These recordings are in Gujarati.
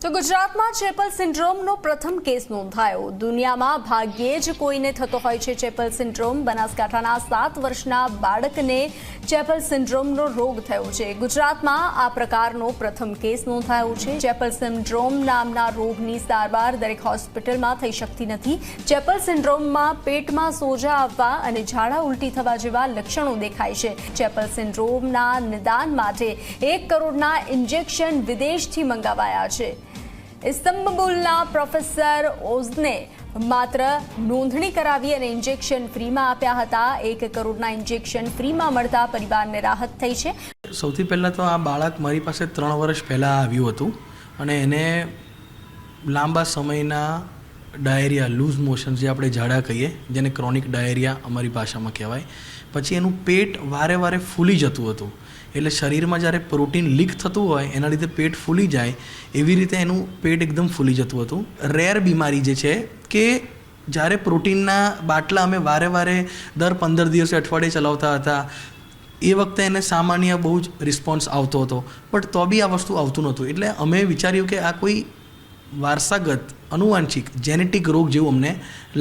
તો ગુજરાતમાં ચેપલ સિન્ડ્રોમનો પ્રથમ કેસ નોંધાયો। દુનિયામાં ભાગ્યે જ કોઈને થતો હોય છે ચેપલ સિન્ડ્રોમ। બનાસકાંઠાના 7 વર્ષના બાળકને ચેપલ સિન્ડ્રોમનો રોગ થયો છે। ગુજરાતમાં આ પ્રકારનો પ્રથમ કેસ નોંધાયો છે। ચેપલ સિન્ડ્રોમ નામના રોગની સારવાર દરેક હોસ્પિટલમાં થઈ શકતી નથી। ચેપલ સિન્ડ્રોમમાં પેટમાં સોજા આવવા અને ઝાડા ઉલટી થવા જેવા લક્ષણો દેખાય છે। ચેપલ સિન્ડ્રોમના નિદાન માટે 1 કરોડના ઇન્જેક્શન વિદેશથી મંગાવાયા છે। ઇસ્તંબુલના પ્રોફેસર ઓઝને માત્ર નોંધણી કરાવી અને ઇન્જેક્શન ફ્રીમાં આપ્યા હતા। 1 કરોડના ઇન્જેક્શન ફ્રીમાં મળતા પરિવારને રાહત થઈ છે। સૌથી પહેલાં તો આ બાળક મારી પાસે 3 વર્ષ પહેલાં આવ્યું હતું અને એને લાંબા સમયના ડાયરિયા લૂઝ મોશન જે આપણે ઝાડા કહીએ, જેને ક્રોનિક ડાયરિયા અમારી ભાષામાં કહેવાય, પછી એનું પેટ વારે વારે ફૂલી જતું હતું। એટલે શરીરમાં જ્યારે પ્રોટીન લીક થતું હોય એના લીધે પેટ ફૂલી જાય, એવી રીતે એનું પેટ એકદમ ફૂલી જતું હતું। રેર બીમારી જે છે કે જ્યારે પ્રોટીનના બાટલા અમે વારે વારે દર 15 દિવસે અઠવાડિયે ચલાવતા હતા, એ વખતે એને સામાન્ય બહુ જ રિસ્પોન્સ આવતો હતો, બટ તો બી આ વસ્તુ આવતું નહોતું। એટલે અમે વિચાર્યું કે આ કોઈ વારસાગત આનુવંશિક જેનેટિક રોગ જેવું અમને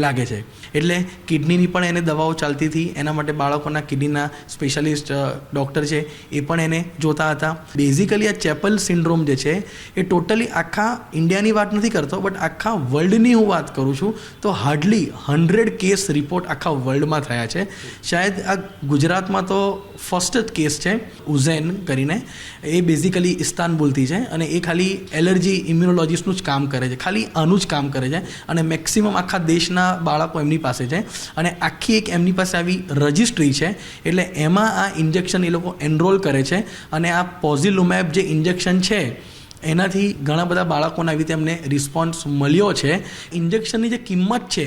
લાગે છે। એટલે કિડનીની પણ એને દવાઓ ચાલતી હતી। એના માટે બાળકોના કિડનીના સ્પેશિયાલિસ્ટ ડૉક્ટર છે એ પણ એને જોતા હતા। બેઝિકલી આ ચેપલ સિન્ડ્રોમ જે છે એ ટોટલી આખા ઇન્ડિયાની વાત નથી કરતો, બટ આખા વર્લ્ડની હું વાત કરું છું તો હાર્ડલી 100 કેસ રિપોર્ટ આખા વર્લ્ડમાં થયા છે। શાયદ આ ગુજરાતમાં તો ફર્સ્ટ જ કેસ છે, ઉઝેન કરીને। એ બેઝિકલી ઇસ્તાનબુલથી છે અને એ ખાલી એલર્જી ઇમ્યુનોલોજીસ્ટનું જ કામ કરે છે, ખાલી આનું જ કામ કરે છે અને મેક્સિમમ આખા દેશના બાળકો એમની પાસે છે અને આખી એક એમની પાસે આવી રજિસ્ટ્રી છે। એટલે એમાં આ ઇન્જેક્શન એ લોકો એનરોલ કરે છે અને આ પોઝિલુમેબ જે ઇન્જેક્શન છે એનાથી ઘણા બધા બાળકોને આવી રીતે એમને રિસ્પોન્સ મળ્યો છે। ઇન્જેક્શનની જે કિંમત છે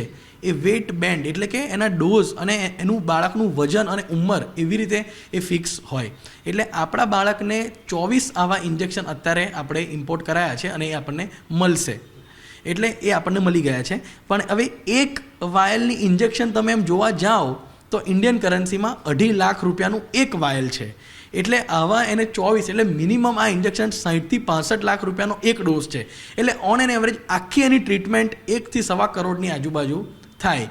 એ વેટ બેન્ડ એટલે કે એના ડોઝ અને એનું બાળકનું વજન અને ઉંમર એવી રીતે એ ફિક્સ હોય। એટલે આપણા બાળકને 24 આવા ઇન્જેક્શન અત્યારે આપણે ઇમ્પોર્ટ કરાયા છે અને એ આપણને મળશે, એટલે એ આપણને મળી ગયા છે। પણ હવે એક વાયલની ઇન્જેક્શન તમે એમ જોવા જાઓ તો ઇન્ડિયન કરન્સીમાં 2.5 લાખ રૂપિયાનું એક વાયલ છે। એટલે આવા એને 24 એટલે મિનિમમ આ ઇન્જેક્શન 60 થી 65 લાખ રૂપિયાનો એક ડોઝ છે। એટલે ઓન એન એવરેજ આખી એની ટ્રીટમેન્ટ 1 થી 1.25 કરોડની આજુબાજુ થાય।